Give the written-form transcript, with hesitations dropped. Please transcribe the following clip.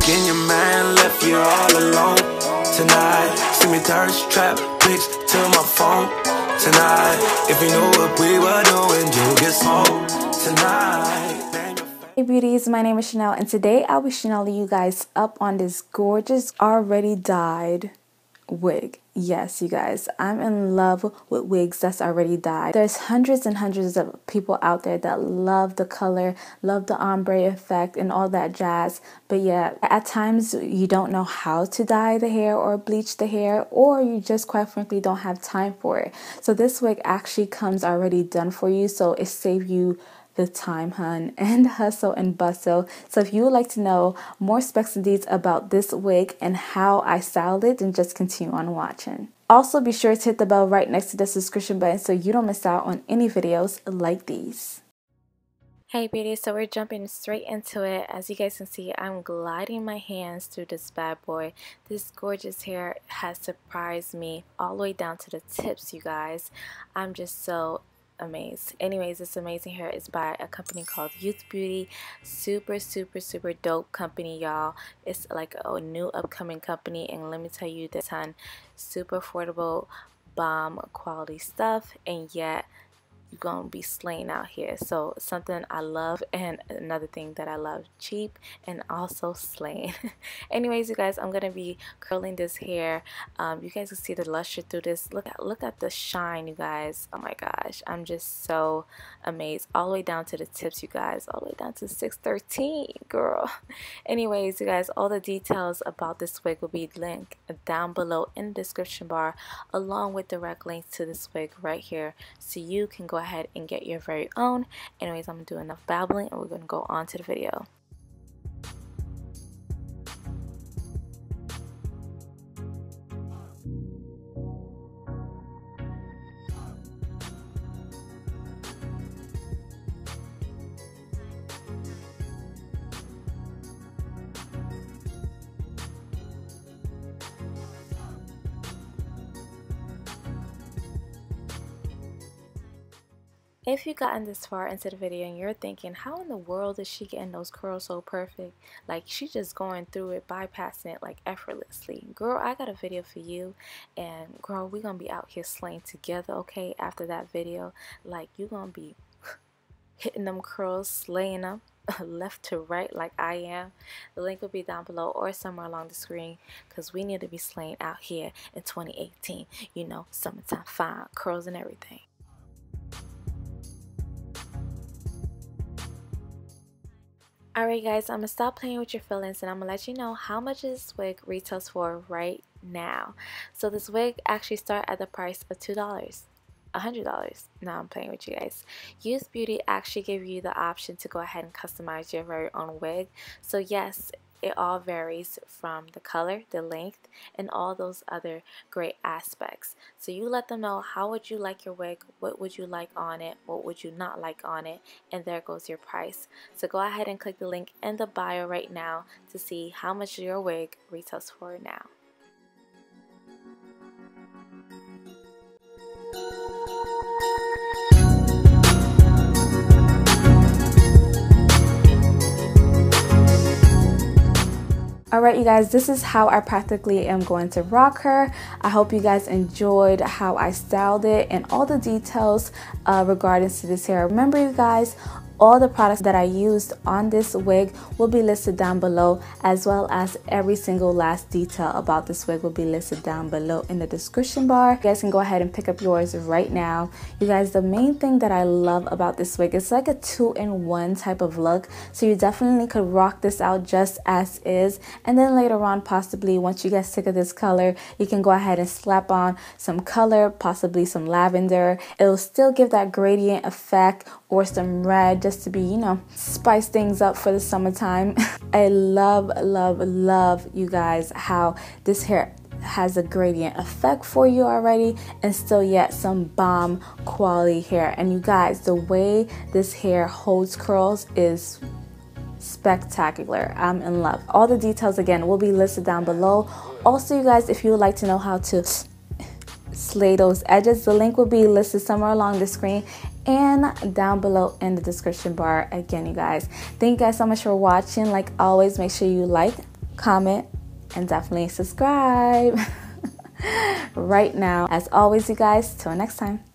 in your mind, left you all alone. Tonight, see me thirst trap pics to my phone. Tonight, if you knew what we were doing, you get home. Tonight. Hey beauties, my name is Chanel, and today I'll be channeling you guys up on this gorgeous already dyed wig. Yes, you guys, I'm in love with wigs that's already dyed. There's hundreds and hundreds of people out there that love the color, love the ombre effect and all that jazz. But yeah, at times you don't know how to dye the hair or bleach the hair, or you just quite frankly don't have time for it. So this wig actually comes already done for you, so it saves you the time, hun, and hustle and bustle. So if you would like to know more specs and deets about this wig and how I styled it, then just continue on watching. Also, be sure to hit the bell right next to the subscription button so you don't miss out on any videos like these. Hey beauty, so we're jumping straight into it. As you guys can see, I'm gliding my hands through this bad boy. This gorgeous hair has surprised me all the way down to the tips, you guys. I'm just so amazed. Anyways, this amazing hair is by a company called Youth Beauty. Super dope company, y'all. It's like a new upcoming company, and let me tell you this, ton super affordable, bomb quality stuff, and yet you're gonna be slaying out here. So something I love, and another thing that I love, cheap and also slaying. Anyways, you guys, I'm gonna be curling this hair. You guys can see the luster through this. Look at the shine, you guys. Oh my gosh, I'm just so amazed. All the way down to the tips, you guys. All the way down to 613, girl. Anyways, you guys, all the details about this wig will be linked down below in the description bar, along with direct links to this wig right here, so you can go ahead and get your very own. Anyways, I'm gonna do enough babbling and we're gonna go on to the video. If you've gotten this far into the video and you're thinking, how in the world is she getting those curls so perfect? Like, she's just going through it, bypassing it like effortlessly. Girl, I got a video for you, and girl, we're gonna be out here slaying together, okay? After that video, like, you're gonna be hitting them curls, slaying them left to right like I am. The link will be down below or somewhere along the screen, because we need to be slaying out here in 2018. You know, summertime fine, curls and everything. Alright guys, I'm going to stop playing with your feelings and I'm going to let you know how much this wig retails for right now. So this wig actually starts at the price of $2. $100. Now I'm playing with you guys. Youth Beauty actually gave you the option to go ahead and customize your very own wig. So yes, it all varies from the color, the length, and all those other great aspects. So you let them know how would you like your wig, what would you like on it, what would you not like on it, and there goes your price. So go ahead and click the link in the bio right now to see how much your wig retails for now. Alright you guys, this is how I practically am going to rock her. I hope you guys enjoyed how I styled it and all the details regarding to this hair. Remember you guys, all the products that I used on this wig will be listed down below, as well as every single last detail about this wig will be listed down below in the description bar. You guys can go ahead and pick up yours right now. You guys, the main thing that I love about this wig, it's like a 2-in-1 type of look, so you definitely could rock this out just as is, and then later on, possibly once you get sick of this color, you can go ahead and slap on some color, possibly some lavender. It'll still give that gradient effect, or some red, just to be, you know, spice things up for the summertime. I love you guys how this hair has a gradient effect for you already, and still yet some bomb quality hair. And you guys, the way this hair holds curls is spectacular. I'm in love. All the details again will be listed down below. Also you guys, if you would like to know how to slay those edges, the link will be listed somewhere along the screen and down below in the description bar. Again you guys, thank you guys so much for watching. Like always, make sure you like, comment, and definitely subscribe right now. As always, you guys, till next time.